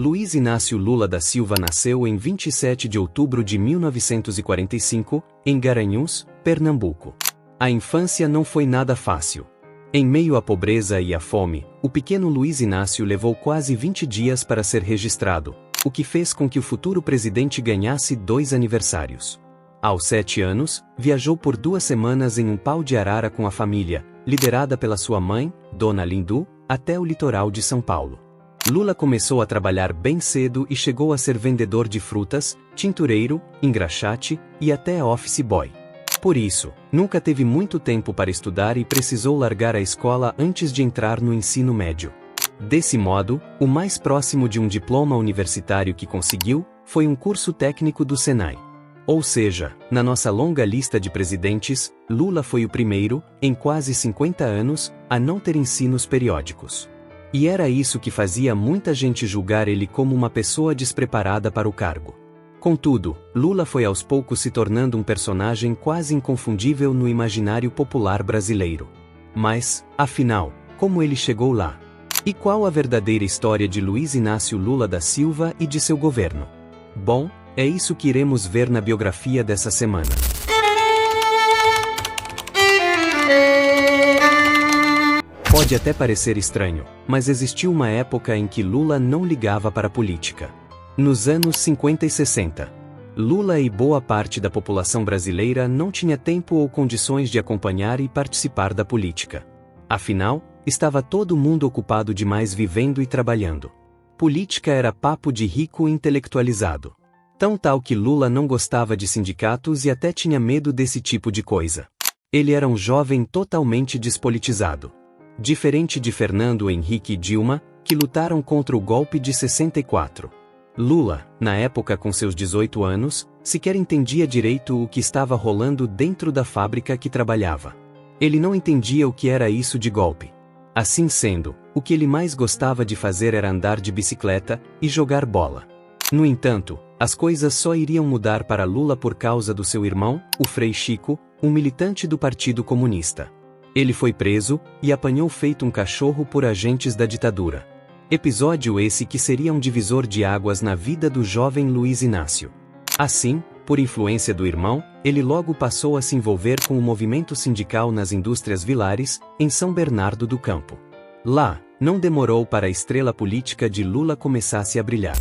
Luiz Inácio Lula da Silva nasceu em 27 de outubro de 1945, em Garanhuns, Pernambuco. A infância não foi nada fácil. Em meio à pobreza e à fome, o pequeno Luiz Inácio levou quase 20 dias para ser registrado, o que fez com que o futuro presidente ganhasse 2 aniversários. Aos 7 anos, viajou por 2 semanas em um pau de arara com a família, liderada pela sua mãe, Dona Lindu, até o litoral de São Paulo. Lula começou a trabalhar bem cedo e chegou a ser vendedor de frutas, tintureiro, engraxate e até office boy. Por isso, nunca teve muito tempo para estudar e precisou largar a escola antes de entrar no ensino médio. Desse modo, o mais próximo de um diploma universitário que conseguiu foi um curso técnico do Senai. Ou seja, na nossa longa lista de presidentes, Lula foi o primeiro, em quase 50 anos, a não ter ensinos periódicos. E era isso que fazia muita gente julgar ele como uma pessoa despreparada para o cargo. Contudo, Lula foi aos poucos se tornando um personagem quase inconfundível no imaginário popular brasileiro. Mas, afinal, como ele chegou lá? E qual a verdadeira história de Luiz Inácio Lula da Silva e de seu governo? Bom, é isso que iremos ver na biografia dessa semana. Pode até parecer estranho, mas existiu uma época em que Lula não ligava para a política. Nos anos 50 e 60, Lula e boa parte da população brasileira não tinha tempo ou condições de acompanhar e participar da política. Afinal, estava todo mundo ocupado demais vivendo e trabalhando. Política era papo de rico intelectualizado. Tão tal que Lula não gostava de sindicatos e até tinha medo desse tipo de coisa. Ele era um jovem totalmente despolitizado. Diferente de Fernando Henrique e Dilma, que lutaram contra o golpe de 64. Lula, na época com seus 18 anos, sequer entendia direito o que estava rolando dentro da fábrica que trabalhava. Ele não entendia o que era isso de golpe. Assim sendo, o que ele mais gostava de fazer era andar de bicicleta e jogar bola. No entanto, as coisas só iriam mudar para Lula por causa do seu irmão, o Frei Chico, um militante do Partido Comunista. Ele foi preso e apanhou feito um cachorro por agentes da ditadura. Episódio esse que seria um divisor de águas na vida do jovem Luiz Inácio. Assim, por influência do irmão, ele logo passou a se envolver com o movimento sindical nas indústrias Vilares, em São Bernardo do Campo. Lá, não demorou para a estrela política de Lula começasse a brilhar.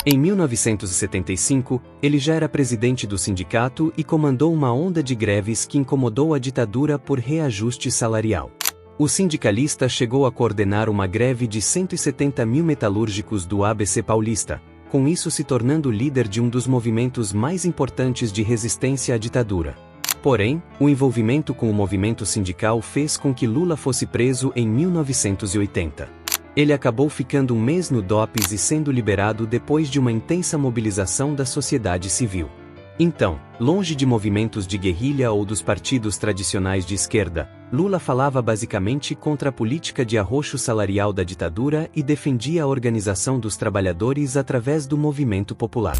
Em 1975, ele já era presidente do sindicato e comandou uma onda de greves que incomodou a ditadura por reajuste salarial. O sindicalista chegou a coordenar uma greve de 170 mil metalúrgicos do ABC Paulista, com isso se tornando líder de um dos movimentos mais importantes de resistência à ditadura. Porém, o envolvimento com o movimento sindical fez com que Lula fosse preso em 1980. Ele acabou ficando um mês no DOPS e sendo liberado depois de uma intensa mobilização da sociedade civil. Então, longe de movimentos de guerrilha ou dos partidos tradicionais de esquerda, Lula falava basicamente contra a política de arroxo salarial da ditadura e defendia a organização dos trabalhadores através do movimento popular.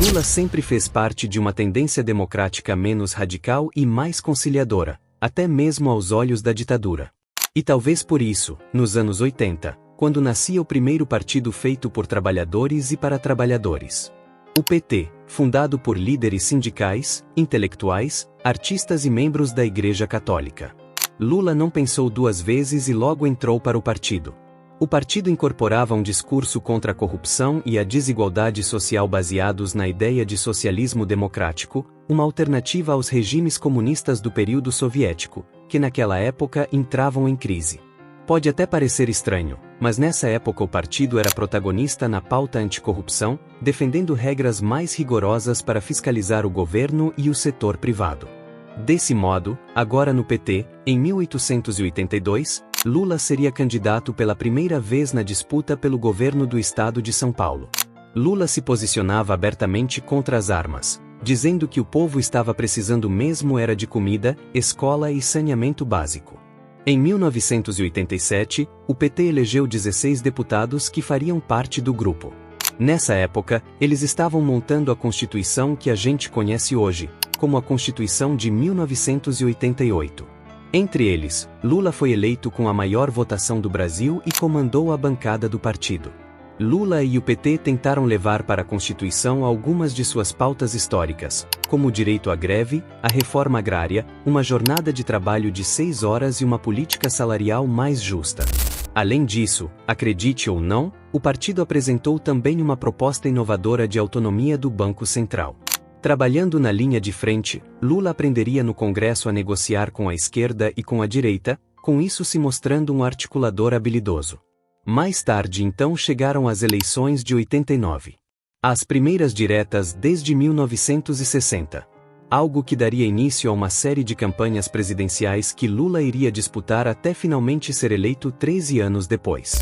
Lula sempre fez parte de uma tendência democrática menos radical e mais conciliadora, até mesmo aos olhos da ditadura. E talvez por isso, nos anos 80, quando nascia o primeiro partido feito por trabalhadores e para trabalhadores. O PT, fundado por líderes sindicais, intelectuais, artistas e membros da Igreja Católica. Lula não pensou 2 vezes e logo entrou para o partido. O partido incorporava um discurso contra a corrupção e a desigualdade social baseados na ideia de socialismo democrático, uma alternativa aos regimes comunistas do período soviético, que naquela época entravam em crise. Pode até parecer estranho, mas nessa época o partido era protagonista na pauta anticorrupção, defendendo regras mais rigorosas para fiscalizar o governo e o setor privado. Desse modo, agora no PT, em 1882, Lula seria candidato pela primeira vez na disputa pelo governo do estado de São Paulo. Lula se posicionava abertamente contra as armas, dizendo que o povo estava precisando mesmo era de comida, escola e saneamento básico. Em 1987, o PT elegeu 16 deputados que fariam parte do grupo. Nessa época, eles estavam montando a Constituição que a gente conhece hoje, como a Constituição de 1988. Entre eles, Lula foi eleito com a maior votação do Brasil e comandou a bancada do partido. Lula e o PT tentaram levar para a Constituição algumas de suas pautas históricas, como o direito à greve, a reforma agrária, uma jornada de trabalho de 6 horas e uma política salarial mais justa. Além disso, acredite ou não, o partido apresentou também uma proposta inovadora de autonomia do Banco Central. Trabalhando na linha de frente, Lula aprenderia no Congresso a negociar com a esquerda e com a direita, com isso se mostrando um articulador habilidoso. Mais tarde então chegaram as eleições de 89. As primeiras diretas desde 1960. Algo que daria início a uma série de campanhas presidenciais que Lula iria disputar até finalmente ser eleito 13 anos depois.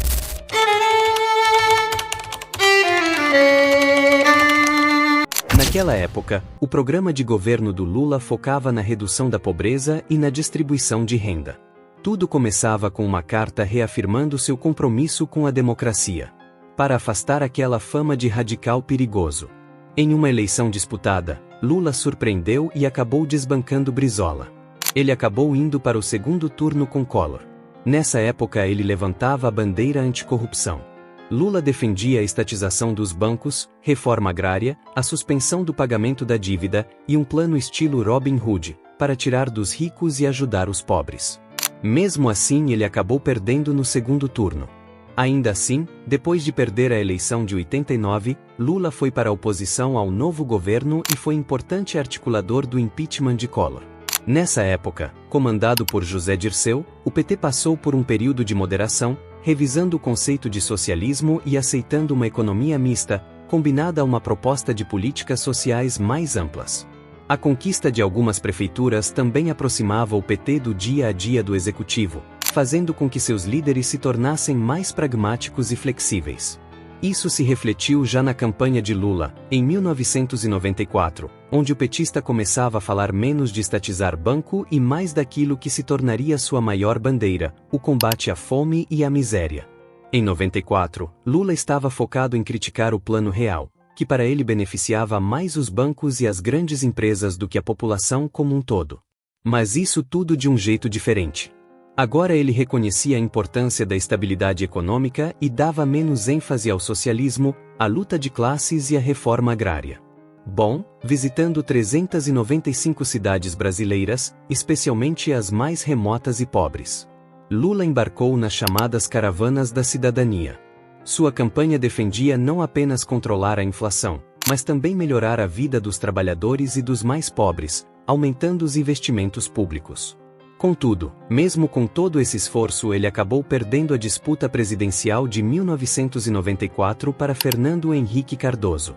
Naquela época, o programa de governo do Lula focava na redução da pobreza e na distribuição de renda. Tudo começava com uma carta reafirmando seu compromisso com a democracia, para afastar aquela fama de radical perigoso. Em uma eleição disputada, Lula surpreendeu e acabou desbancando Brizola. Ele acabou indo para o segundo turno com Collor. Nessa época ele levantava a bandeira anticorrupção. Lula defendia a estatização dos bancos, reforma agrária, a suspensão do pagamento da dívida e um plano estilo Robin Hood, para tirar dos ricos e ajudar os pobres. Mesmo assim ele acabou perdendo no segundo turno. Ainda assim, depois de perder a eleição de 89, Lula foi para a oposição ao novo governo e foi importante articulador do impeachment de Collor. Nessa época, comandado por José Dirceu, o PT passou por um período de moderação, revisando o conceito de socialismo e aceitando uma economia mista, combinada a uma proposta de políticas sociais mais amplas. A conquista de algumas prefeituras também aproximava o PT do dia a dia do executivo, fazendo com que seus líderes se tornassem mais pragmáticos e flexíveis. Isso se refletiu já na campanha de Lula, em 1994, onde o petista começava a falar menos de estatizar banco e mais daquilo que se tornaria sua maior bandeira, o combate à fome e à miséria. Em 94, Lula estava focado em criticar o Plano Real, que para ele beneficiava mais os bancos e as grandes empresas do que a população como um todo. Mas isso tudo de um jeito diferente. Agora ele reconhecia a importância da estabilidade econômica e dava menos ênfase ao socialismo, à luta de classes e à reforma agrária. Bom, visitando 395 cidades brasileiras, especialmente as mais remotas e pobres, Lula embarcou nas chamadas Caravanas da Cidadania. Sua campanha defendia não apenas controlar a inflação, mas também melhorar a vida dos trabalhadores e dos mais pobres, aumentando os investimentos públicos. Contudo, mesmo com todo esse esforço ele acabou perdendo a disputa presidencial de 1994 para Fernando Henrique Cardoso.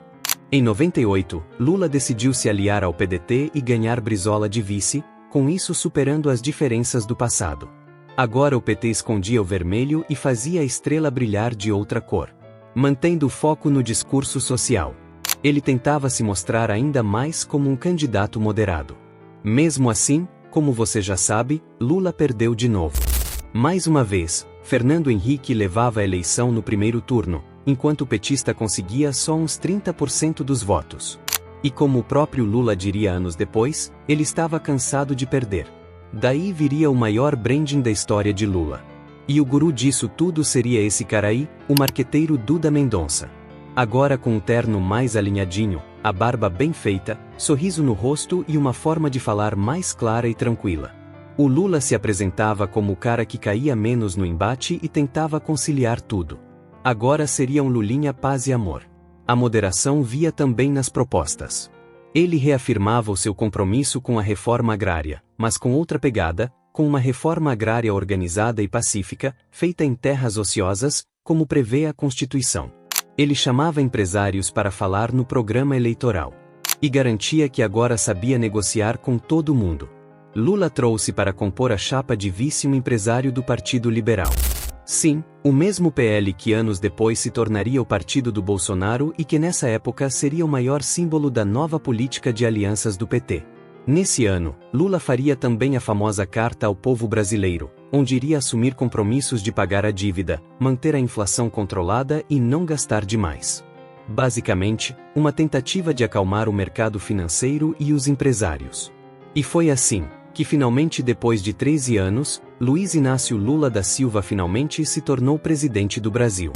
Em 98, Lula decidiu se aliar ao PDT e ganhar Brizola de vice, com isso superando as diferenças do passado. Agora o PT escondia o vermelho e fazia a estrela brilhar de outra cor. Mantendo o foco no discurso social, ele tentava se mostrar ainda mais como um candidato moderado. Mesmo assim, como você já sabe, Lula perdeu de novo. Mais uma vez, Fernando Henrique levava a eleição no primeiro turno, enquanto o petista conseguia só uns 30% dos votos. E como o próprio Lula diria anos depois, ele estava cansado de perder. Daí viria o maior branding da história de Lula. E o guru disso tudo seria esse cara aí, o marqueteiro Duda Mendonça. Agora com um terno mais alinhadinho, a barba bem feita, sorriso no rosto e uma forma de falar mais clara e tranquila. O Lula se apresentava como o cara que caía menos no embate e tentava conciliar tudo. Agora seria um Lulinha paz e amor. A moderação via também nas propostas. Ele reafirmava o seu compromisso com a reforma agrária, mas com outra pegada, com uma reforma agrária organizada e pacífica, feita em terras ociosas, como prevê a Constituição. Ele chamava empresários para falar no programa eleitoral. E garantia que agora sabia negociar com todo mundo. Lula trouxe para compor a chapa de vice um empresário do Partido Liberal. Sim, o mesmo PL que anos depois se tornaria o partido do Bolsonaro e que nessa época seria o maior símbolo da nova política de alianças do PT. Nesse ano, Lula faria também a famosa Carta ao Povo Brasileiro, onde iria assumir compromissos de pagar a dívida, manter a inflação controlada e não gastar demais. Basicamente, uma tentativa de acalmar o mercado financeiro e os empresários. E foi assim, Que finalmente, depois de 13 anos, Luiz Inácio Lula da Silva finalmente se tornou presidente do Brasil.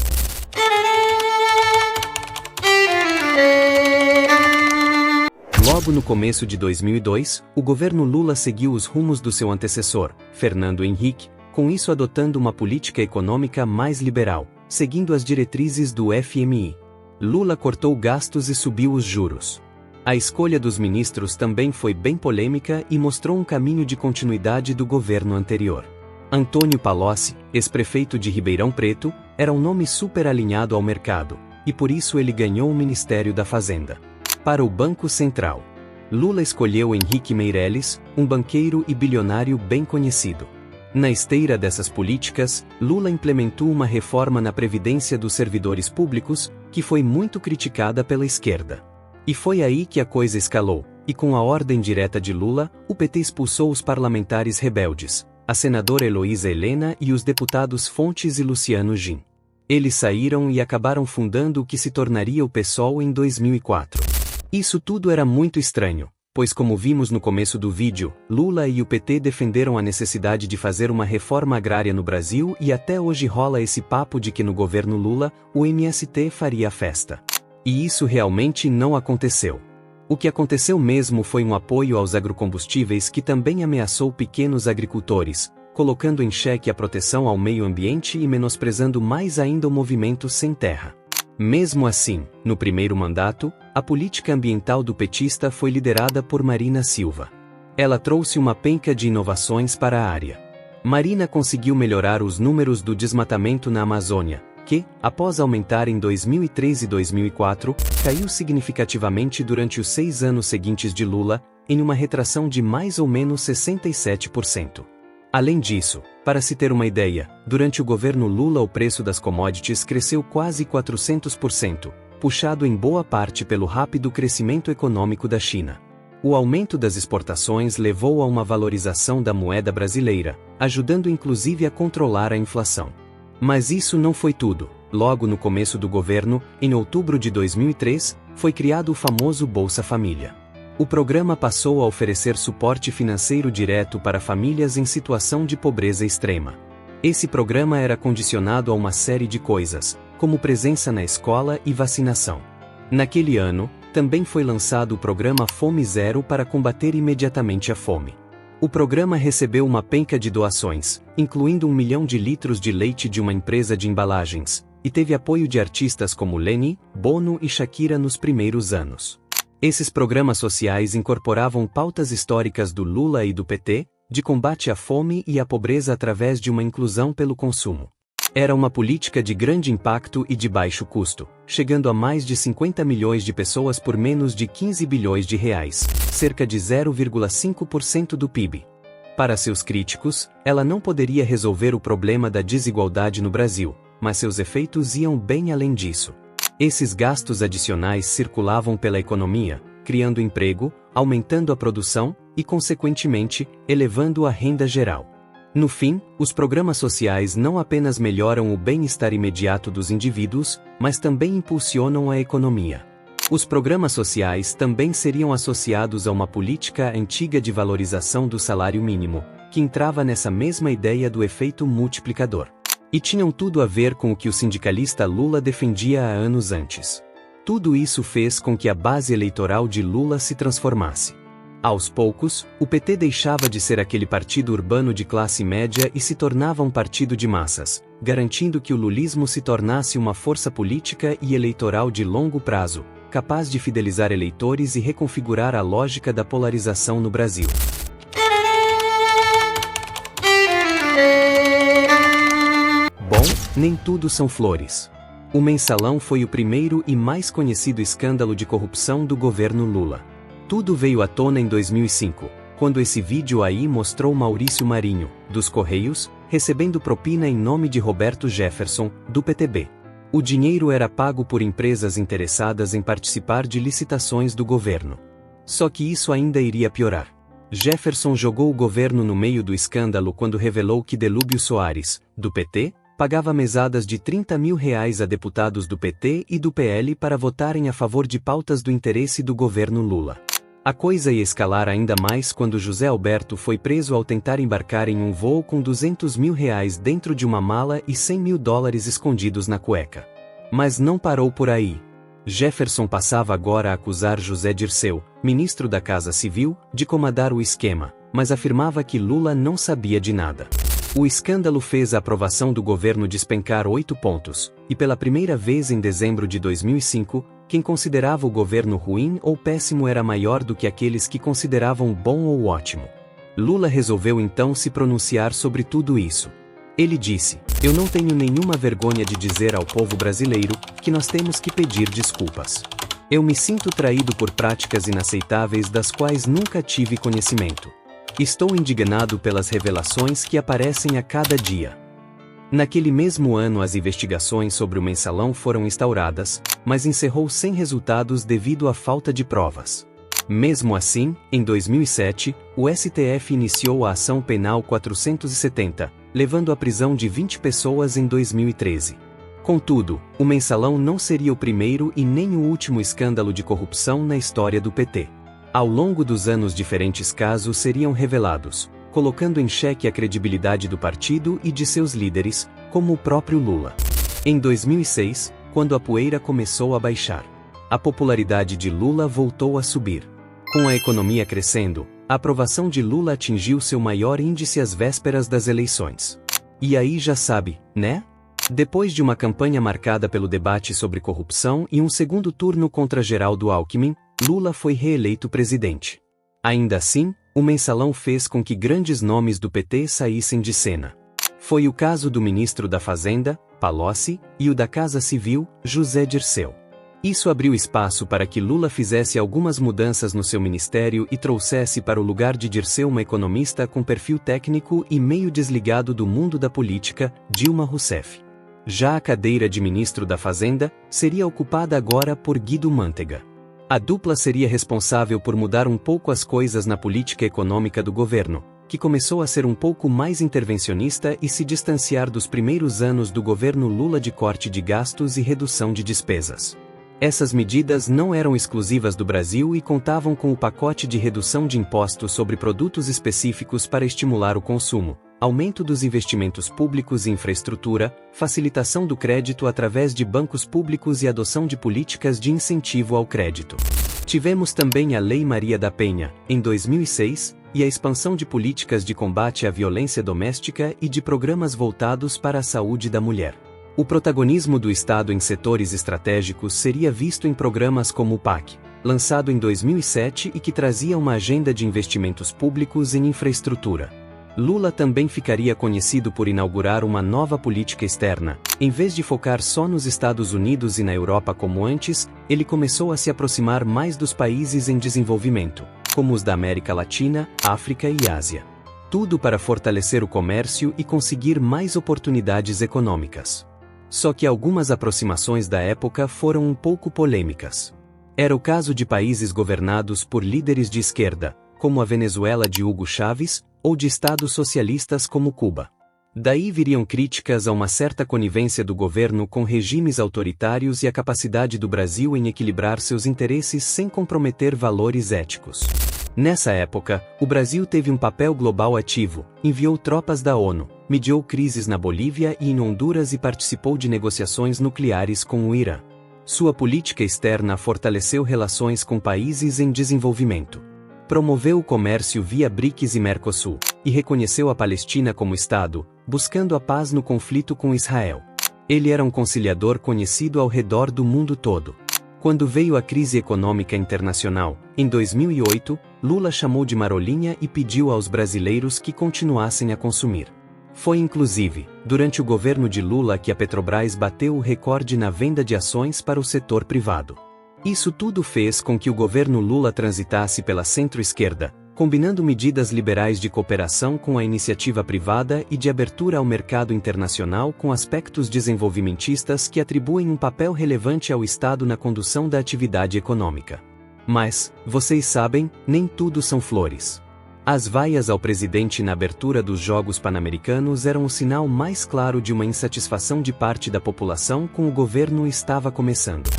Logo no começo de 2002, o governo Lula seguiu os rumos do seu antecessor, Fernando Henrique, com isso adotando uma política econômica mais liberal, seguindo as diretrizes do FMI. Lula cortou gastos e subiu os juros. A escolha dos ministros também foi bem polêmica e mostrou um caminho de continuidade do governo anterior. Antônio Palocci, ex-prefeito de Ribeirão Preto, era um nome super alinhado ao mercado, e por isso ele ganhou o Ministério da Fazenda. Para o Banco Central, Lula escolheu Henrique Meirelles, um banqueiro e bilionário bem conhecido. Na esteira dessas políticas, Lula implementou uma reforma na Previdência dos servidores públicos, que foi muito criticada pela esquerda. E foi aí que a coisa escalou, e com a ordem direta de Lula, o PT expulsou os parlamentares rebeldes, a senadora Heloísa Helena e os deputados Fontes e Luciano Gin. Eles saíram e acabaram fundando o que se tornaria o PSOL em 2004. Isso tudo era muito estranho, pois como vimos no começo do vídeo, Lula e o PT defenderam a necessidade de fazer uma reforma agrária no Brasil e até hoje rola esse papo de que no governo Lula, o MST faria a festa. E isso realmente não aconteceu. O que aconteceu mesmo foi um apoio aos agrocombustíveis que também ameaçou pequenos agricultores, colocando em xeque a proteção ao meio ambiente e menosprezando mais ainda o movimento sem terra. Mesmo assim, no primeiro mandato, a política ambiental do petista foi liderada por Marina Silva. Ela trouxe uma penca de inovações para a área. Marina conseguiu melhorar os números do desmatamento na Amazônia, que, após aumentar em 2003 e 2004, caiu significativamente durante os 6 anos seguintes de Lula, em uma retração de mais ou menos 67%. Além disso, para se ter uma ideia, durante o governo Lula o preço das commodities cresceu quase 400%, puxado em boa parte pelo rápido crescimento econômico da China. O aumento das exportações levou a uma valorização da moeda brasileira, ajudando inclusive a controlar a inflação. Mas isso não foi tudo. Logo no começo do governo, em outubro de 2003, foi criado o famoso Bolsa Família. O programa passou a oferecer suporte financeiro direto para famílias em situação de pobreza extrema. Esse programa era condicionado a uma série de coisas, como presença na escola e vacinação. Naquele ano, também foi lançado o programa Fome Zero para combater imediatamente a fome. O programa recebeu uma penca de doações, incluindo 1 milhão de litros de leite de uma empresa de embalagens, e teve apoio de artistas como Lenny, Bono e Shakira nos primeiros anos. Esses programas sociais incorporavam pautas históricas do Lula e do PT, de combate à fome e à pobreza através de uma inclusão pelo consumo. Era uma política de grande impacto e de baixo custo, chegando a mais de 50 milhões de pessoas por menos de 15 bilhões de reais, cerca de 0,5% do PIB. Para seus críticos, ela não poderia resolver o problema da desigualdade no Brasil, mas seus efeitos iam bem além disso. Esses gastos adicionais circulavam pela economia, criando emprego, aumentando a produção e, consequentemente, elevando a renda geral. No fim, os programas sociais não apenas melhoram o bem-estar imediato dos indivíduos, mas também impulsionam a economia. Os programas sociais também seriam associados a uma política antiga de valorização do salário mínimo, que entrava nessa mesma ideia do efeito multiplicador. E tinham tudo a ver com o que o sindicalista Lula defendia há anos antes. Tudo isso fez com que a base eleitoral de Lula se transformasse. Aos poucos, o PT deixava de ser aquele partido urbano de classe média e se tornava um partido de massas, garantindo que o lulismo se tornasse uma força política e eleitoral de longo prazo, capaz de fidelizar eleitores e reconfigurar a lógica da polarização no Brasil. Bom, nem tudo são flores. O Mensalão foi o primeiro e mais conhecido escândalo de corrupção do governo Lula. Tudo veio à tona em 2005, quando esse vídeo aí mostrou Maurício Marinho, dos Correios, recebendo propina em nome de Roberto Jefferson, do PTB. O dinheiro era pago por empresas interessadas em participar de licitações do governo. Só que isso ainda iria piorar. Jefferson jogou o governo no meio do escândalo quando revelou que Delúbio Soares, do PT, pagava mesadas de R$30 mil a deputados do PT e do PL para votarem a favor de pautas do interesse do governo Lula. A coisa ia escalar ainda mais quando José Alberto foi preso ao tentar embarcar em um voo com R$200 mil dentro de uma mala e US$100 mil escondidos na cueca. Mas não parou por aí. Jefferson passava agora a acusar José Dirceu, ministro da Casa Civil, de comandar o esquema, mas afirmava que Lula não sabia de nada. O escândalo fez a aprovação do governo despencar 8 pontos, e pela primeira vez em dezembro de 2005, quem considerava o governo ruim ou péssimo era maior do que aqueles que consideravam bom ou ótimo. Lula resolveu então se pronunciar sobre tudo isso. Ele disse: "Eu não tenho nenhuma vergonha de dizer ao povo brasileiro que nós temos que pedir desculpas. Eu me sinto traído por práticas inaceitáveis das quais nunca tive conhecimento. Estou indignado pelas revelações que aparecem a cada dia." Naquele mesmo ano as investigações sobre o mensalão foram instauradas, mas encerrou sem resultados devido à falta de provas. Mesmo assim, em 2007, o STF iniciou a ação penal 470, levando à prisão de 20 pessoas em 2013. Contudo, o mensalão não seria o primeiro e nem o último escândalo de corrupção na história do PT. Ao longo dos anos diferentes casos seriam revelados, colocando em xeque a credibilidade do partido e de seus líderes, como o próprio Lula. Em 2006, quando a poeira começou a baixar, a popularidade de Lula voltou a subir. Com a economia crescendo, a aprovação de Lula atingiu seu maior índice às vésperas das eleições. E aí já sabe, né? Depois de uma campanha marcada pelo debate sobre corrupção e um segundo turno contra Geraldo Alckmin, Lula foi reeleito presidente. Ainda assim, o mensalão fez com que grandes nomes do PT saíssem de cena. Foi o caso do ministro da Fazenda, Palocci, e o da Casa Civil, José Dirceu. Isso abriu espaço para que Lula fizesse algumas mudanças no seu ministério e trouxesse para o lugar de Dirceu uma economista com perfil técnico e meio desligado do mundo da política, Dilma Rousseff. Já a cadeira de ministro da Fazenda seria ocupada agora por Guido Mantega. A dupla seria responsável por mudar um pouco as coisas na política econômica do governo, que começou a ser um pouco mais intervencionista e se distanciar dos primeiros anos do governo Lula de corte de gastos e redução de despesas. Essas medidas não eram exclusivas do Brasil e contavam com o pacote de redução de impostos sobre produtos específicos para estimular o consumo, aumento dos investimentos públicos em infraestrutura, facilitação do crédito através de bancos públicos e adoção de políticas de incentivo ao crédito. Tivemos também a Lei Maria da Penha, em 2006, e a expansão de políticas de combate à violência doméstica e de programas voltados para a saúde da mulher. O protagonismo do Estado em setores estratégicos seria visto em programas como o PAC, lançado em 2007 e que trazia uma agenda de investimentos públicos em infraestrutura. Lula também ficaria conhecido por inaugurar uma nova política externa. Em vez de focar só nos Estados Unidos e na Europa como antes, ele começou a se aproximar mais dos países em desenvolvimento, como os da América Latina, África e Ásia. Tudo para fortalecer o comércio e conseguir mais oportunidades econômicas. Só que algumas aproximações da época foram um pouco polêmicas. Era o caso de países governados por líderes de esquerda, como a Venezuela de Hugo Chávez, ou de estados socialistas como Cuba. Daí viriam críticas a uma certa conivência do governo com regimes autoritários e a capacidade do Brasil em equilibrar seus interesses sem comprometer valores éticos. Nessa época, o Brasil teve um papel global ativo, enviou tropas da ONU, mediou crises na Bolívia e em Honduras e participou de negociações nucleares com o Irã. Sua política externa fortaleceu relações com países em desenvolvimento. Promoveu o comércio via BRICS e Mercosul, e reconheceu a Palestina como Estado, buscando a paz no conflito com Israel. Ele era um conciliador conhecido ao redor do mundo todo. Quando veio a crise econômica internacional, em 2008, Lula chamou de marolinha e pediu aos brasileiros que continuassem a consumir. Foi inclusive, durante o governo de Lula que a Petrobras bateu o recorde na venda de ações para o setor privado. Isso tudo fez com que o governo Lula transitasse pela centro-esquerda, combinando medidas liberais de cooperação com a iniciativa privada e de abertura ao mercado internacional com aspectos desenvolvimentistas que atribuem um papel relevante ao Estado na condução da atividade econômica. Mas, vocês sabem, nem tudo são flores. As vaias ao presidente na abertura dos Jogos Pan-Americanos eram o sinal mais claro de uma insatisfação de parte da população com o governo estava começando.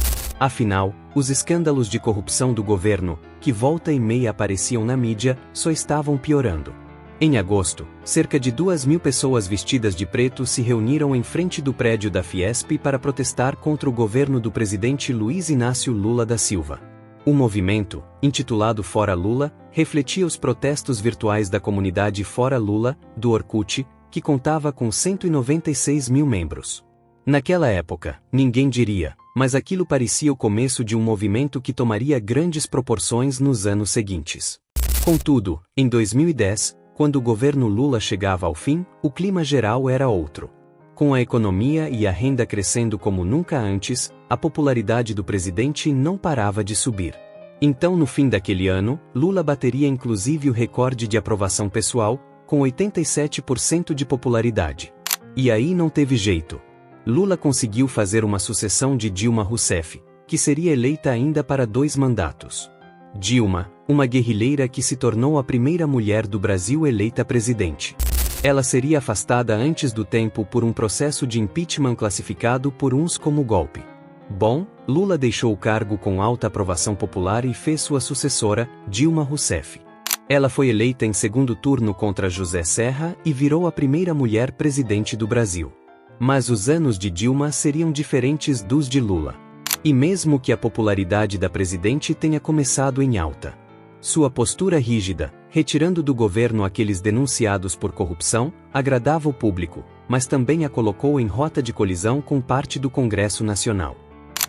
Afinal, os escândalos de corrupção do governo, que volta e meia apareciam na mídia, só estavam piorando. Em agosto, cerca de 2.000 pessoas vestidas de preto se reuniram em frente do prédio da Fiesp para protestar contra o governo do presidente Luiz Inácio Lula da Silva. O movimento, intitulado Fora Lula, refletia os protestos virtuais da comunidade Fora Lula, do Orkut, que contava com 196.000 membros. Naquela época, ninguém diria, mas aquilo parecia o começo de um movimento que tomaria grandes proporções nos anos seguintes. Contudo, em 2010, quando o governo Lula chegava ao fim, o clima geral era outro. Com a economia e a renda crescendo como nunca antes, a popularidade do presidente não parava de subir. Então, no fim daquele ano, Lula bateria inclusive o recorde de aprovação pessoal, com 87% de popularidade. E aí não teve jeito. Lula conseguiu fazer uma sucessão de Dilma Rousseff, que seria eleita ainda para 2 mandatos. Dilma, uma guerrilheira que se tornou a primeira mulher do Brasil eleita presidente. Ela seria afastada antes do tempo por um processo de impeachment classificado por uns como golpe. Bom, Lula deixou o cargo com alta aprovação popular e fez sua sucessora, Dilma Rousseff. Ela foi eleita em segundo turno contra José Serra e virou a primeira mulher presidente do Brasil. Mas os anos de Dilma seriam diferentes dos de Lula. E mesmo que a popularidade da presidente tenha começado em alta, sua postura rígida, retirando do governo aqueles denunciados por corrupção, agradava o público, mas também a colocou em rota de colisão com parte do Congresso Nacional.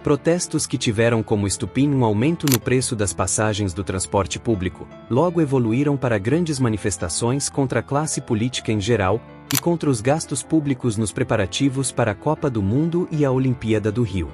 Protestos que tiveram como estupim um aumento no preço das passagens do transporte público, logo evoluíram para grandes manifestações contra a classe política em geral e contra os gastos públicos nos preparativos para a Copa do Mundo e a Olimpíada do Rio.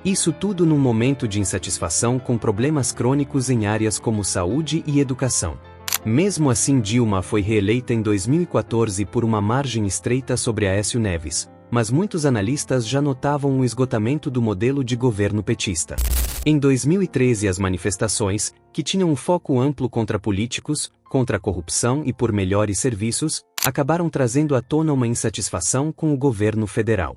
Isso tudo num momento de insatisfação com problemas crônicos em áreas como saúde e educação. Mesmo assim, Dilma foi reeleita em 2014 por uma margem estreita sobre Aécio Neves, mas muitos analistas já notavam um esgotamento do modelo de governo petista. Em 2013, as manifestações, que tinham um foco amplo contra políticos, contra a corrupção e por melhores serviços, acabaram trazendo à tona uma insatisfação com o governo federal.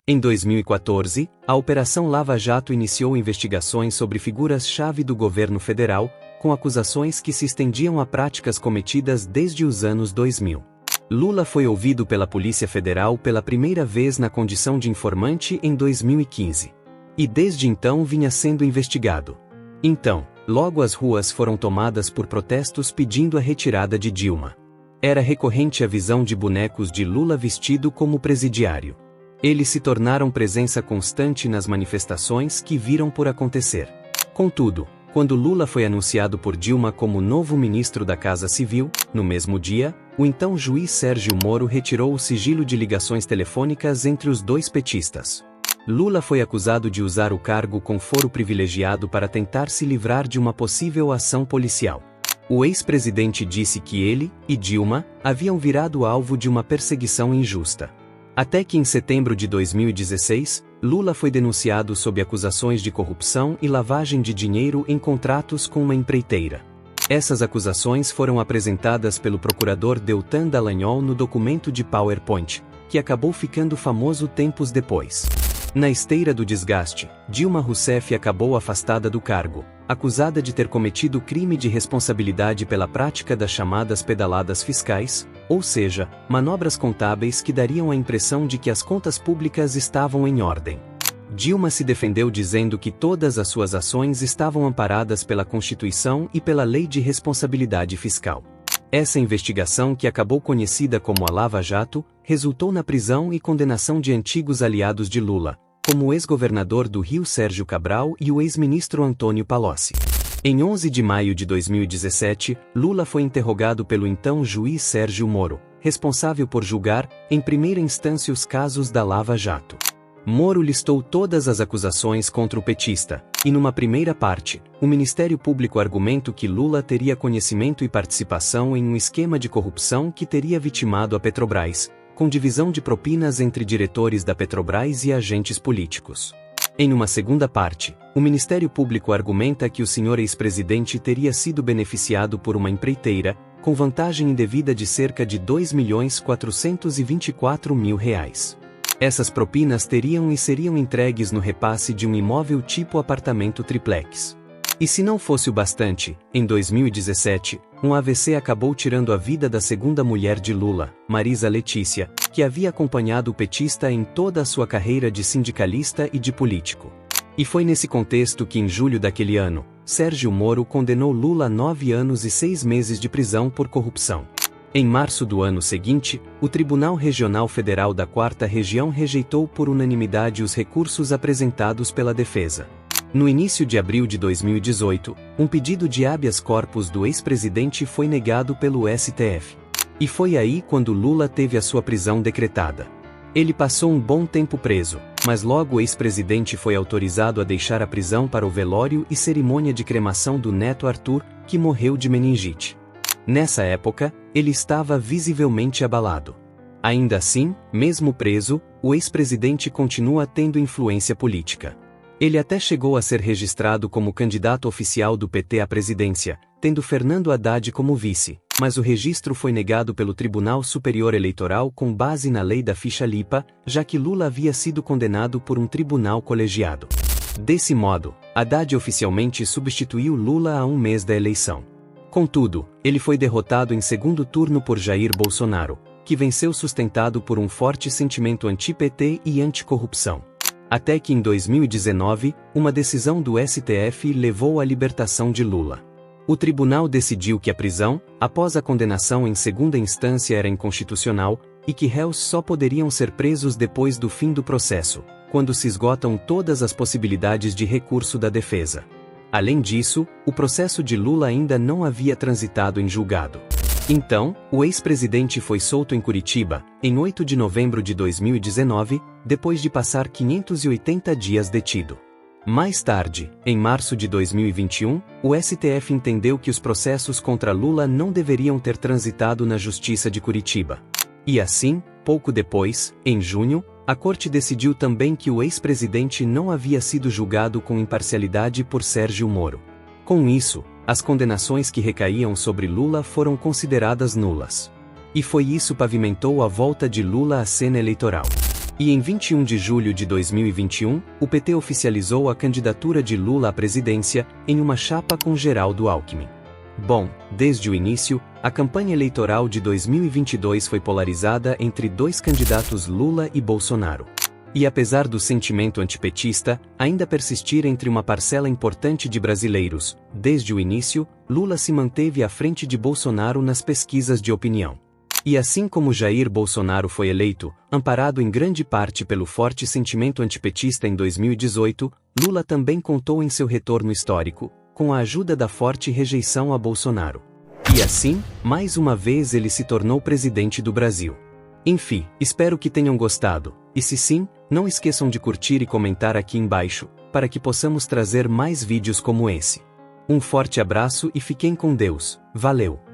Em 2014, a Operação Lava Jato iniciou investigações sobre figuras-chave do governo federal, com acusações que se estendiam a práticas cometidas desde os anos 2000. Lula foi ouvido pela Polícia Federal pela primeira vez na condição de informante em 2015. E desde então vinha sendo investigado. Então, logo as ruas foram tomadas por protestos pedindo a retirada de Dilma. Era recorrente a visão de bonecos de Lula vestido como presidiário. Eles se tornaram presença constante nas manifestações que viram por acontecer. Contudo, quando Lula foi anunciado por Dilma como novo ministro da Casa Civil, no mesmo dia, o então juiz Sérgio Moro retirou o sigilo de ligações telefônicas entre os dois petistas. Lula foi acusado de usar o cargo com foro privilegiado para tentar se livrar de uma possível ação policial. O ex-presidente disse que ele e Dilma haviam virado alvo de uma perseguição injusta. Até que em setembro de 2016, Lula foi denunciado sob acusações de corrupção e lavagem de dinheiro em contratos com uma empreiteira. Essas acusações foram apresentadas pelo procurador Deltan Dallagnol no documento de PowerPoint, que acabou ficando famoso tempos depois. Na esteira do desgaste, Dilma Rousseff acabou afastada do cargo, acusada de ter cometido crime de responsabilidade pela prática das chamadas pedaladas fiscais, ou seja, manobras contábeis que dariam a impressão de que as contas públicas estavam em ordem. Dilma se defendeu dizendo que todas as suas ações estavam amparadas pela Constituição e pela Lei de Responsabilidade Fiscal. Essa investigação, que acabou conhecida como a Lava Jato, resultou na prisão e condenação de antigos aliados de Lula, como o ex-governador do Rio Sérgio Cabral e o ex-ministro Antônio Palocci. Em 11 de maio de 2017, Lula foi interrogado pelo então juiz Sérgio Moro, responsável por julgar, em primeira instância, os casos da Lava Jato. Moro listou todas as acusações contra o petista, e numa primeira parte, o Ministério Público argumentou que Lula teria conhecimento e participação em um esquema de corrupção que teria vitimado a Petrobras, com divisão de propinas entre diretores da Petrobras e agentes políticos. Em uma segunda parte, o Ministério Público argumenta que o senhor ex-presidente teria sido beneficiado por uma empreiteira, com vantagem indevida de cerca de R$ 2.424.000. Essas propinas teriam e seriam entregues no repasse de um imóvel tipo apartamento triplex. E se não fosse o bastante, em 2017, um AVC acabou tirando a vida da segunda mulher de Lula, Marisa Letícia, que havia acompanhado o petista em toda a sua carreira de sindicalista e de político. E foi nesse contexto que em julho daquele ano, Sérgio Moro condenou Lula a 9 anos e 6 meses de prisão por corrupção. Em março do ano seguinte, o Tribunal Regional Federal da 4ª Região rejeitou por unanimidade os recursos apresentados pela defesa. No início de abril de 2018, um pedido de habeas corpus do ex-presidente foi negado pelo STF. E foi aí quando Lula teve a sua prisão decretada. Ele passou um bom tempo preso, mas logo o ex-presidente foi autorizado a deixar a prisão para o velório e cerimônia de cremação do neto Arthur, que morreu de meningite. Nessa época, ele estava visivelmente abalado. Ainda assim, mesmo preso, o ex-presidente continua tendo influência política. Ele até chegou a ser registrado como candidato oficial do PT à presidência, tendo Fernando Haddad como vice, mas o registro foi negado pelo Tribunal Superior Eleitoral com base na lei da ficha-limpa, já que Lula havia sido condenado por um tribunal colegiado. Desse modo, Haddad oficialmente substituiu Lula a um mês da eleição. Contudo, ele foi derrotado em segundo turno por Jair Bolsonaro, que venceu sustentado por um forte sentimento anti-PT e anticorrupção. Até que em 2019, uma decisão do STF levou à libertação de Lula. O tribunal decidiu que a prisão, após a condenação em segunda instância, era inconstitucional, e que réus só poderiam ser presos depois do fim do processo, quando se esgotam todas as possibilidades de recurso da defesa. Além disso, o processo de Lula ainda não havia transitado em julgado. Então, o ex-presidente foi solto em Curitiba, em 8 de novembro de 2019, depois de passar 580 dias detido. Mais tarde, em março de 2021, o STF entendeu que os processos contra Lula não deveriam ter transitado na Justiça de Curitiba. E assim, pouco depois, em junho, a Corte decidiu também que o ex-presidente não havia sido julgado com imparcialidade por Sérgio Moro. Com isso, as condenações que recaíam sobre Lula foram consideradas nulas. E foi isso que pavimentou a volta de Lula à cena eleitoral. E em 21 de julho de 2021, o PT oficializou a candidatura de Lula à presidência, em uma chapa com Geraldo Alckmin. Bom, desde o início, a campanha eleitoral de 2022 foi polarizada entre dois candidatos, Lula e Bolsonaro. E apesar do sentimento antipetista ainda persistir entre uma parcela importante de brasileiros, desde o início, Lula se manteve à frente de Bolsonaro nas pesquisas de opinião. E assim como Jair Bolsonaro foi eleito, amparado em grande parte pelo forte sentimento antipetista em 2018, Lula também contou em seu retorno histórico, com a ajuda da forte rejeição a Bolsonaro. E assim, mais uma vez ele se tornou presidente do Brasil. Enfim, espero que tenham gostado, e se sim, não esqueçam de curtir e comentar aqui embaixo, para que possamos trazer mais vídeos como esse. Um forte abraço e fiquem com Deus, valeu!